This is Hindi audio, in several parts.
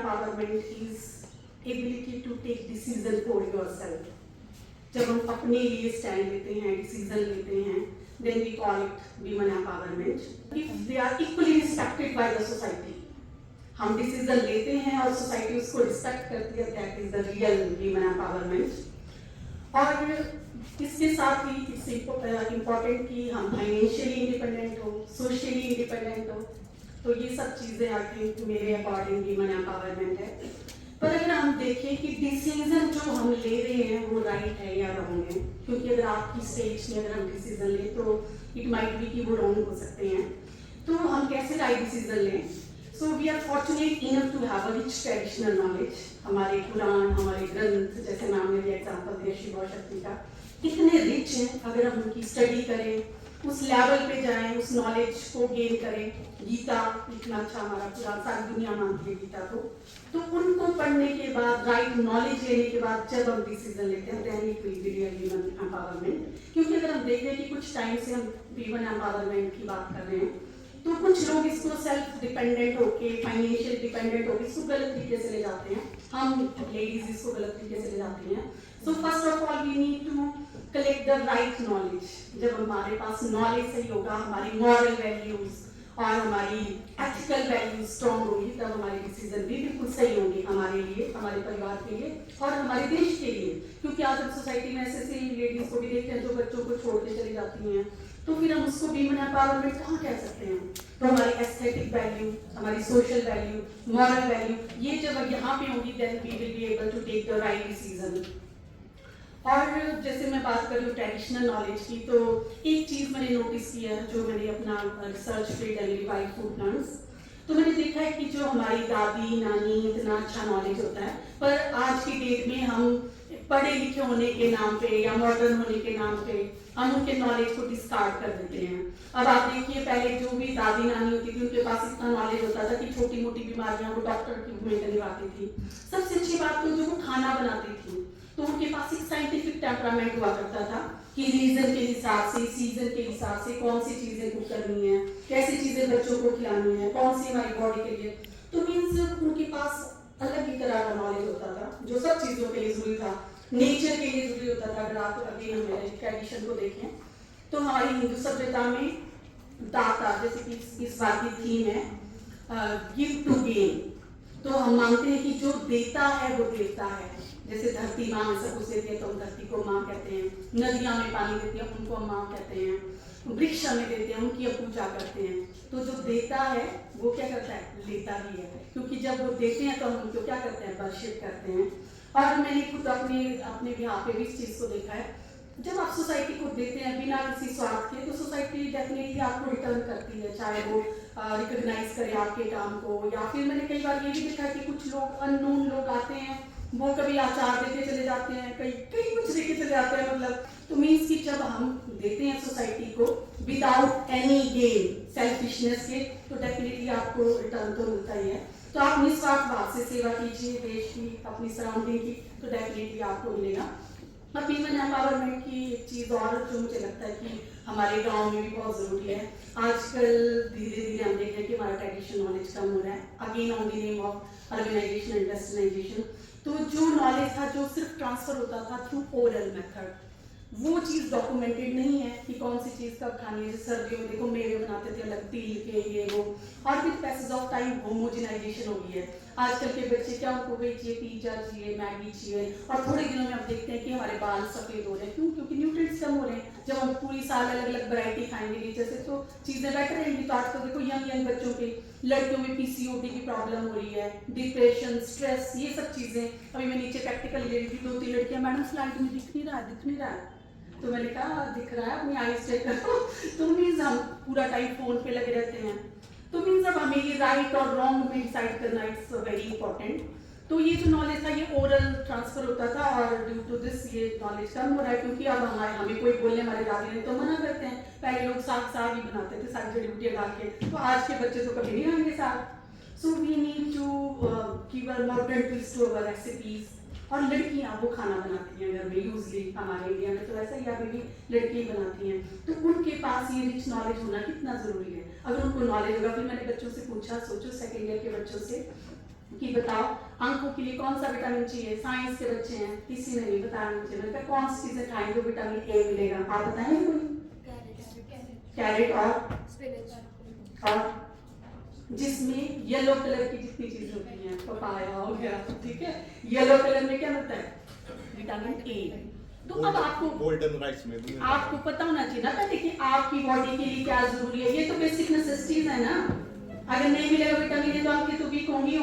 empowerment is ability to take decision for yourself. जब हम अपने लिए स्टैंड लेते हैं, डिसीजन लेते हैं, then we call it women empowerment. If they are equally respected by the society, हम डिसीजन लेते हैं और सोसाइटी उसको रिस्पेक्ट करती है, that is the real women empowerment. और इसके साथ ही इससे इम्पोर्टेंट कि हम फाइनेंशियली इंडिपेंडेंट हो, सोशली इंडिपेंडेंट हो, तो ये सब चीज़ें आई थिंक मेरे अकॉर्डिंग वीमेन एम्पावरमेंट है। पर अगर हम देखें कि डिसीजन जो हम ले रहे हैं वो राइट है या रॉन्ग है, क्योंकि अगर आपकी स्टेज में अगर हम डिसीजन लें तो इट माइट बी कि वो रॉन्ग हो सकते हैं, तो हम कैसे राइट डिसीजन लें। So we are fortunate enough to have a rich traditional knowledge. हमारे कुरान, हमारे ग्रंथ, जैसे मैम ने भी एग्जाम्पल दिया शिव और शक्ति का, कितने रिच हैं। अगर हम उनकी स्टडी करें, उस लेवल पे जाएं, उस नॉलेज को गेन करें। गीता इतना अच्छा हमारा कुरान, सारी दुनिया मानती है गीता को, तो उनको पढ़ने के बाद, राइट नॉलेज लेने के बाद जब हम डिसीजन लेते हैं, then it will be real women empowerment. क्योंकि अगर हम देख रहे हैं कि कुछ टाइम से हम वीमेन एम्पावरमेंट की बात कर रहे हैं, तो कुछ लोग इसको सेल्फ डिपेंडेंट होके, फाइनेंशियल डिपेंडेंट होके इसको गलत तरीके से ले जाते हैं। हम लेडीज इसको गलत तरीके से ले जाती हैं। So first of all we need to collect the right knowledge. जब हमारे पास नॉलेज सही होगा, हमारी मॉरल वैल्यूज और हमारी एथिकल वैल्यूज स्ट्रॉन्ग होगी, तब हमारे डिसीजन भी बिल्कुल सही होंगे हमारे लिए, हमारे परिवार के लिए और हमारे देश के लिए। क्योंकि आज हम सोसाइटी में ऐसे लेडीज को भी देखते हैं जो बच्चों को छोड़ के चली जाती हैं, तो फिर हम उसको वीमेन एम्पावरमेंट कहाँ कह सकते हैं। तो हमारी एस्थेटिक वैल्यू, हमारी सोशल वैल्यू, मॉरल वैल्यू, ये जब यहाँ पे होगी, then we will be able to take the right decision. और जैसे मैं बात करूँ ट्रेडिशनल नॉलेज की, तो एक चीज़ मैंने नोटिस किया है, जो मैंने अपना रिसर्च पे डेली वाइड फूड प्लांट्स, तो मैंने देखा है कि जो हमारी दादी नानी इतना अच्छा नॉलेज होता है, पर आज की डेट में हम पढ़े लिखे होने के नाम पे या मॉडर्न होने के नाम पे हम उनके नॉलेज को डिस्कार्ड कर देते हैं। अब आप देखिए, पहले जो भी दादी नानी होती थी उनके पास इतना नॉलेज होता था कि छोटी मोटी बीमारियां वो डॉक्टर की भूमिका निभाती थी। सबसे अच्छी बात तो जो वो खाना बनाती थी, तो उनके पास एक साइंटिफिक टेम्परामेंट हुआ करता था कि रीजन के हिसाब से, सीजन के हिसाब से कौन सी चीजें कुक करनी है, कैसी चीजें बच्चों को खिलानी है, कौन सी हमारी बॉडी के लिए। तो मीन्स उनके पास अलग ही तरह का नॉलेज होता था, जो सब चीजों के लिए जरूरी था, नेचर के लिए जरूरी होता था। अगर आप अभी हमारे ट्रेडिशन को देखें, तो हमारी हिंदू सभ्यता में दाता, जैसे कि इस बार की थीम है गिव टू गेन, तो हम मानते हैं कि जो देता है वो देवता है। जैसे धरती माँ में सब कुछ देती है तो हम धरती को माँ कहते हैं, नदियाँ में पानी देती है उनको हम माँ कहते हैं, वृक्ष हमें देते हैं उनकी हम पूजा करते हैं। तो जो देता है वो क्या करता है, लेता भी है, क्योंकि जब वो देते हैं तो हम उनको क्या करते हैं, वर्शिप करते हैं। और मैंने खुद अपने भी यहाँ पे भी इस चीज़ को देखा है, जब आप सोसाइटी को देते हैं बिना किसी स्वार्थ के, तो सोसाइटी डेफिनेटली आपको रिटर्न करती है, चाहे वो रिकॉग्नाइज करे आपके काम को, या फिर मैंने कई बार ये भी देखा है कि कुछ लोग अननोन लोग आते हैं, वो कभी अचार देके चले जाते हैं, कई कुछ देके चले जाते हैं, मतलब तो मीन्स कि जब हम देते हैं सोसाइटी को विदाउट एनी गेन, सेल्फिशनेस के, तो डेफिनेटली आपको रिटर्न तो मिलता ही है। तो आप निस्वार्थ भाव से सेवा कीजिए देश की, अपनी सराउंडिंग की, तो डेफिनेटली आपको मिलेगा। अब वीमेन एम्पावरमेंट की एक चीज़ और जो मुझे लगता है कि हमारे गांव में भी बहुत ज़रूरी है, आजकल धीरे धीरे हम देख रहे हैं कि हमारा ट्रेडिशनल नॉलेज कम हो रहा है, again on the name of urbanisation and westernisation. तो जो नॉलेज था, जो सिर्फ ट्रांसफर होता था थ्रू ओरल मेथड, वो चीज़ डॉक्यूमेंटेड नहीं है कि कौन सी चीज़ कब खानी है। सर्दियों में देखो मेवे बनाते थे अलग तिल के, ये वो, और with passage of time homogenisation हो गई है। आजकल के बच्चे क्या, उनको वही चाहिए, पिज्जा चाहिए, मैगी चाहिए, और थोड़े दिनों में हम देखते हैं कि हमारे बाल सफ़ेद हो रहे हैं। क्यों? क्योंकि न्यूट्रिएंट्स कम हो रहे हैं। जब हम पूरी साल अलग अलग वैरायटी खाएंगे नीचे से, तो चीज़ें बेटर रहेंगी। तो आजकल देखो यंग बच्चों के, लड़कियों में पीसीओडी की प्रॉब्लम हो रही है, डिप्रेशन, स्ट्रेस, ये सब चीज़ें। अभी मैं नीचे प्रैक्टिकल ले रही थी, 2-3 लड़कियाँ, मैडम स्लाइड में दिख नहीं रहा है। तो मैंने कहा दिख रहा है, अपनी आईज चेक करो। तो मीन्स हम पूरा टाइम फोन पे लगे रहते हैं, तो मीन्स अब हमें ये राइट और रॉन्ग में डिसाइड करना इट्स वेरी इंपॉर्टेंट। तो ये जो नॉलेज था ये ओरल ट्रांसफर होता था, और ड्यू टू दिस ये नॉलेज कम हो रहा है, क्योंकि अब हमें कोई बोलने हमारे दादी ने तो मना करते हैं। पहले लोग साग ही बनाते थे, साग जड़ी बूटियाँ डाल के, तो आज के बच्चे तो कभी नहीं खाएंगे साग। So we need to give a modern twist to our recipes. और लड़कियां वो खाना बनाती हैं घर में, यूजली हमारे इंडिया में तो ऐसा ही, अभी भी लड़कियां बनाती हैं, तो उनके पास ये रिच नॉलेज होना कितना ज़रूरी है। अगर उनको नॉलेज होगा, फिर मैंने बच्चों से पूछा, सोचो सेकेंड ईयर के बच्चों से कि बताओ आंखों के लिए कौन सा विटामिन चाहिए, साइंस के बच्चे हैं, किसी ने नहीं बताया मुझे। मैंने कहा कौन सी चीजें खाएं जो विटामिन ए मिलेगा, आप बताएंगे कोई? कैरेट और जिसमें येलो कलर की जितनी चीज होती है, पपाया हो गया, ठीक है, येलो कलर में क्या होता है, विटामिन ए। तो अब आपको गोल्डन राइस में भी आपको पता होना चाहिए ना पहले कि आपकी बॉडी के लिए क्या जरूरी है। ये तो बेसिक नेसेसिटीज है ना। अगर नहीं मिलेगा विटामिन ए तो आपकी तो वीक होंगी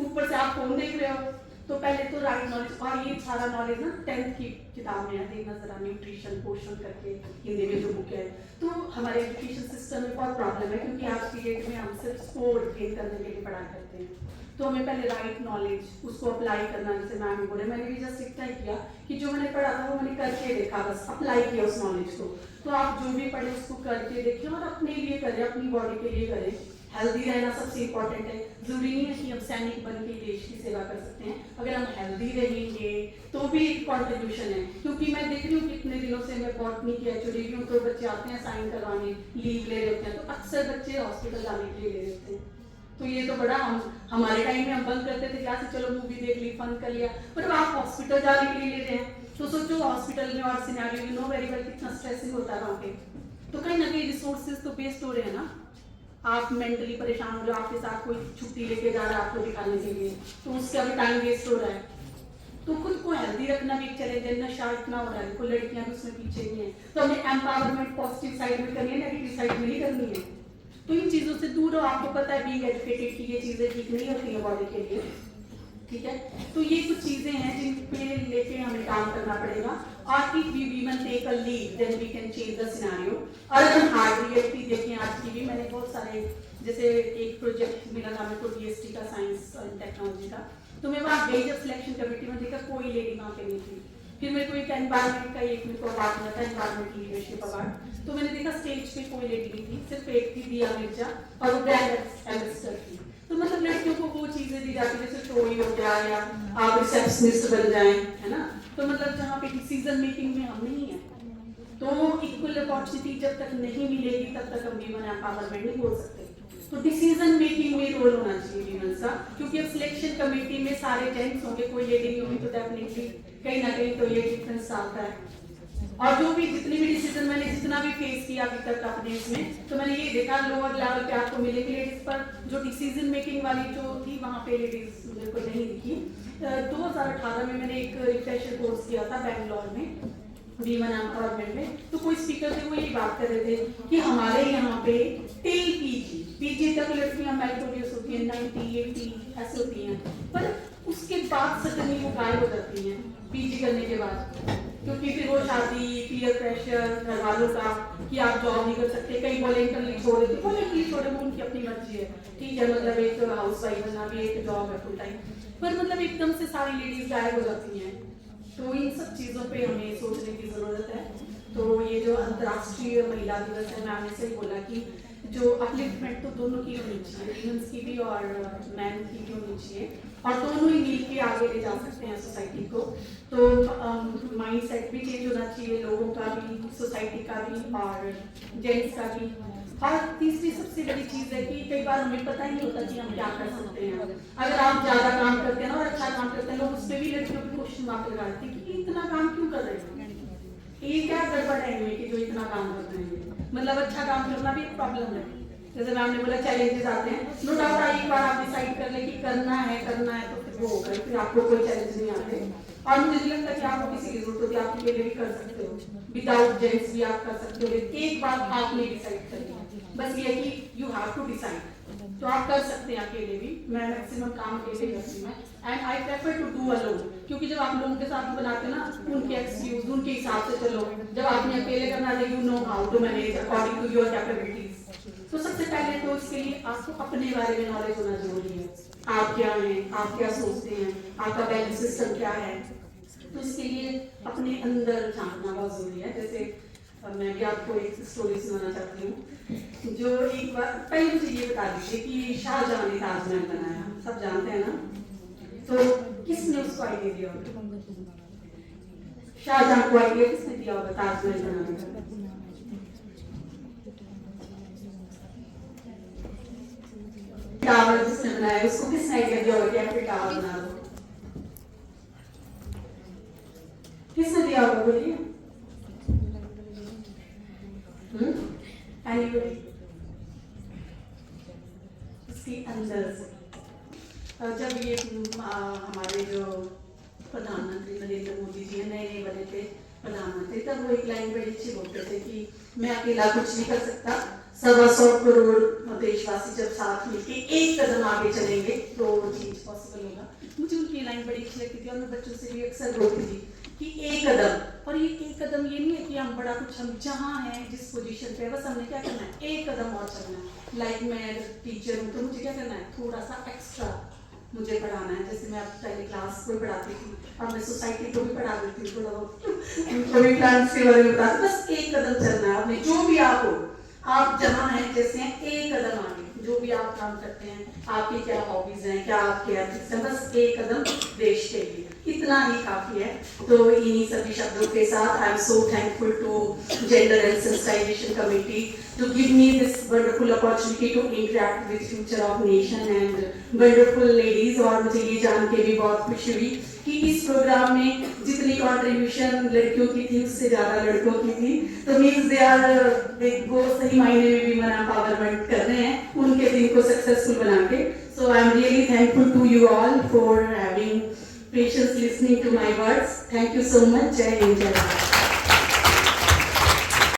ऊपर से आप फोन देख रहे हो। तो पहले तो राइट नॉलेज, और ये सारा नॉलेज ना 10th की किताब में है, देखना जरा, न्यूट्रिशन पोषण करके हिंदी में जो बुक है। तो हमारे एजुकेशन सिस्टम में बहुत प्रॉब्लम है, क्योंकि आज की डेट में हम सिर्फ स्कोर गेन करने के लिए पढ़ाई करते हैं। तो हमें पहले राइट नॉलेज उसको अप्लाई करना, जैसे मैम ने बोले, मैंने भी जस्ट इतना ही किया कि जो मैंने पढ़ा था वो मैंने करके देखा, बस अप्लाई किया उस नॉलेज को। तो आप जो भी पढ़े उसको करके देखें और अपने लिए करें, अपनी बॉडी के लिए करें। हेल्दी रहना सबसे इंपॉर्टेंट है। जरूरी नहीं है कि हम सैनिक बन के देश की सेवा कर सकते हैं, अगर हम हेल्दी रहेंगे तो भी एक कॉन्ट्रीब्यूशन है। क्योंकि मैं देख रही हूँ कितने दिनों से मैं बॉटनी की एचओडी हूँ, तो बच्चे आते हैं साइन करवाने, लीव ले रहे होते हैं, तो अक्सर बच्चे हॉस्पिटल जाने के लिए ले रहे होते हैं। तो ये तो बड़ा हमारे टाइम में हम बंद करते थे क्या, चलो मूवी देख ली, फन कर लिया, पर आप हॉस्पिटल जाने के लिए ले रहे हैं। तो सोचो हॉस्पिटल में और scenario, you know very well कितना स्ट्रेसिंग होता है वहाँ पे। तो कहीं ना कहीं रिसोर्सेज तो वेस्ट हो रहे हैं ना। आप मेंटली परेशान हो रहे हो, आपके साथ कोई छुट्टी लेके जा रहा है आपको दिखाने के लिए, तो उसका भी टाइम वेस्ट हो रहा है। तो खुद को हेल्दी रखना भी एक चैलेंज है। नशा इतना हो रहा है, देखो लड़कियां भी उसमें पीछे नहीं है। तो हमें एम्पावरमेंट पॉजिटिव साइड में करनी है, नेगेटिव साइड में नहीं करनी है। तो इन चीजों से दूर रहो। आपको पता है बीइंग एजुकेटेड की ये चीजें ठीक नहीं होती है बॉडी के लिए, ठीक है। तो ये कुछ चीजें हैं जिन पे लेके हमें काम करना पड़ेगा। और if we women take a lead then we can change the scenario. और अगर हार्ड रियलिटी देखें आज की भी, मैंने बहुत सारे, जैसे एक प्रोजेक्ट मिला था मेरे को डीएसटी का, साइंस एंड टेक्नोलॉजी का, तो मैं वहाँ गई जब सिलेक्शन कमेटी में, देखा कोई लेडी वहाँ पे नहीं थी। फिर मेरे को एक एनवायरमेंट का एक मेरे को अवार्ड मिला था, एनवायरमेंट लीडरशिप अवार्ड। तो मैंने देखा स्टेज पे कोई लेडी नहीं थी, सिर्फ एक थी दिया मिर्जा, और वो ब्रांड एम्बेसडर थी। तो मतलब लड़कियों को वो चीजें दी जाती है जैसे टोई हो गया, या आप रिसेप्शनिस्ट बन जाएं, है ना। तो मतलब जहाँ पे डिसीजन मेकिंग में हम नहीं है, तो इक्वल अपॉर्चुनिटी जब तक नहीं मिलेगी तब तक हम वीमेन एम्पावरमेंट नहीं बोल सकते। तो डिसीजन मेकिंग में रोल होना चाहिए वीमेन का, क्योंकि अब सिलेक्शन कमेटी में सारे जेंट्स होंगे, कोई लेडी नहीं होगी, तो डेफिनेटली कहीं ना कहीं तो ये डिफरेंस आता है। और जो भी जितनी भी डिसीजन मैंने जितना भी फेस किया अभी तक अपने इसमें, तो मैंने ये देखा लोअर लेवल पे आपको मिलेगी लेडीज, पर जो डिसीजन मेकिंग वाली जो थी वहाँ पे लेडीज मेरे को नहीं दिखी। 2018 में मैंने एक रिफ्रेशर कोर्स किया था बैंगलोर में, वीमेन एम्पावरमेंट में। तो कोई स्पीकर थे, वो यही बात कर रहे थे कि हमारे यहाँ पे टिल पीजी तक लड़कियां मेरिटोरियस होती हैं, 90, 80 ऐसे होती हैं, पर उसके बाद सडनली वो गायब हो जाती हैं पीजी करने के बाद, क्योंकि फिर वो शादी, पीयर प्रेशर, घर वालों का कि आप जॉब नहीं कर सकते, कई वॉलेंटरली छोड़ देते, वॉलेंटरली छोड़े वो उनकी अपनी मर्जी है, ठीक है, मतलब एक हाउस वाइफ बनना भी एक जॉब है फुल टाइम, पर मतलब एकदम से सारी लेडीज गायब हो जाती हैं। तो इन सब चीज़ों पे हमें सोचने की ज़रूरत है। तो ये जो अंतर्राष्ट्रीय महिला दिवस है, मैम ने सही बोला कि जो अपलिफ्टमेंट तो दोनों की होनी चाहिए, वुमेन्स की भी और मैन की भी होनी चाहिए, और दोनों ही मिल के आगे ले जा सकते हैं सोसाइटी को। तो माइंड सेट भी चेंज होना चाहिए, लोगों का भी, सोसाइटी का भी और जेंट्स का भी। और तीसरी सबसे बड़ी चीज़ है कि कई बार हमें पता ही नहीं होता कि हम क्या कर सकते हैं। अगर आप ज़्यादा काम करते हैं ना और अच्छा काम करते हैं, लोग उस पर भी लड़कियों को क्वेश्चन मार्क लगाते हैं कि इतना काम क्यों कर रहे हैं, ये क्या गड़बड़ है इनमें कि जो इतना काम कर रहे हैं। मतलब अच्छा काम करना भी एक प्रॉब्लम है। जैसे मैम ने बोला चैलेंजेस आते हैं, नो डाउट एक बार आप डिसाइड कर ले कि करना है तो फिर वो होगा, फिर आपको कोई चैलेंज नहीं आते। और मुझे नहीं लगता कि आपको किसी की जरूरत होती है, आप अकेले भी कर सकते हो, विदाउट जेंट्स भी आप कर सकते हो। एक बार आपने डिसाइड कर लिया, बस ये कि यू हैव टू डिसाइड, तो आप कर सकते हैं अकेले भी। मैं मैक्सिमम काम अकेले करती हूँ, and I prefer to do alone, क्योंकि जब आप लोगों के साथ बनाते हैं ना, उनके एक्सक्यूज उनके हिसाब से चलो। जब आपने अकेले करना है, you know how to manage according to your capabilities. तो सबसे पहले तो इसके लिए आपको अपने बारे में नॉलेज होना जरूरी है, आप क्या हैं, आप क्या सोचते हैं, आपका वैल्यू सिस्टम क्या है। तो इसके लिए अपने अंदर झांकना बहुत जरूरी है। जैसे मैं भी आपको एक स्टोरी सुनाना चाहती हूँ। जो एक बार पहले मुझे ये बता दीजिए कि शाहजहां ने ताजमहल बनाया, सब जानते हैं ना, तो किसने उसको आइडिया दिया होगा? शाहजहां को आइडिया किसने दिया होगा ताजमहल बनाने का? टावर जिसने बनाया उसको किसने आइडिया दिया होगा कि आप टावर बना दो? किसने दिया होगा बोलिए? Anybody? उसके अंदर से जब ये हमारे जो प्रधानमंत्री नरेंद्र मोदी जी नए बने थे प्रधानमंत्री, तब वो एक लाइन बड़ी अच्छी बोलते थे कि मैं अकेला कुछ नहीं कर सकता, 125 करोड़ देशवासी जब साथ मिलके एक कदम आगे चलेंगे तो चीज पॉसिबल होगा। मुझे उनकी लाइन बड़ी अच्छी लगती थी और मैं बच्चों से भी अक्सर बोलती थी कि एक कदम, और ये एक कदम ये नहीं है कि हम बड़ा कुछ, हम जहाँ हैं जिस पोजीशन पे है बस हमने क्या करना है, एक कदम और चलना है। लाइक मैं टीचर हूँ तो मुझे क्या करना है, थोड़ा सा एक्स्ट्रा मुझे पढ़ाना है। जैसे मैं अब पहले क्लास को पढ़ाती थी, अब मैं सोसाइटी को भी पढ़ा देती हूँ, थोड़ा बहुत कभी प्लान्स के बारे में बता, बस एक कदम चलना है आपने, जो भी आप हो, आप जहाँ हैं जैसे हैं एक कदम आगे, जो भी आप काम करते हैं, आपकी क्या हॉबीज हैं, क्या आपके एथिक्स हैं, बस एक कदम देश के लिए, इतना ही काफी है। तो इन्हीं सभी शब्दों के साथ I am so thankful to gender and sensitisation committee to give me this wonderful opportunity to interact with future of nation and wonderful ladies। और मुझे ये जान के भी बहुत खुशी हुई कि इस प्रोग्राम में जितनी कंट्रीब्यूशन लड़कियों की थी उससे ज़्यादा लड़कों की थी, तो मीन्स दे वो सही मायने में भी मन एम्पावरमेंट कर रहे हैं उनके दिन को सक्सेसफुल बना के। So I am really thankful to you all for having patience listening to my words. Thank you so much. जय हिंद, जय भारत।